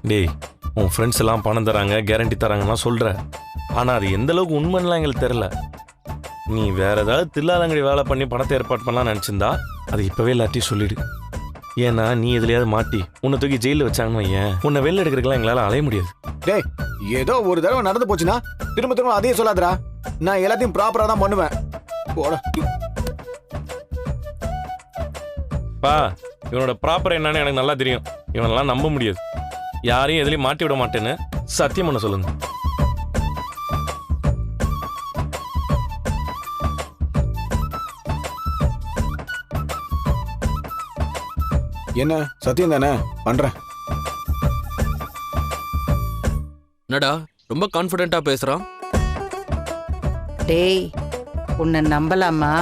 டேய், உன் ஃப்ரெண்ட்ஸ் எல்லாம் பணம் தராங்க, கேரண்டி தராங்கன்னா சொல்கிற. ஆனால் அது எந்த அளவுக்கு உண்மைன்னுலாம் எங்களுக்கு தெரில. நீ வேற ஏதாவது தில்லாலங்கடி வேலை பண்ணி பணத்தை ஏற்பாடு பண்ணலாம் நினச்சிருந்தா அது இப்போவே எல்லாத்தையும் சொல்லிடு. ஏன்னா நீ எதுலையாவது மாட்டி உன்னை தூக்கி ஜெயிலில் வச்சாங்கன்னு வையேன், உன்னை வெளில எடுக்கிறதுக்கெல்லாம் எங்களால் அலைய முடியாது. டேய், ஏதோ ஒரு தடவை நடந்து போச்சுன்னா திரும்ப திரும்ப அதையே சொல்லாதடா. நான் எல்லாத்தையும் ப்ராப்பரா தான் பண்ணுவேன். போடா. பா, இவனோட ப்ராப்பர் என்னன்னு எனக்கு நல்லா தெரியும். இவனெல்லாம் நம்ப முடியாது. யாரையும் எதுலையும் மாட்டி விட மாட்டேன்னு சத்தியம் பண்ண சொல்லுங்க. என்ன சத்தியம் தானே? பண்றேன். என்னடா ரொம்ப கான்ஃபிடென்ட்டா பேசுறான்? டேய், உன்னை நம்பலாமா?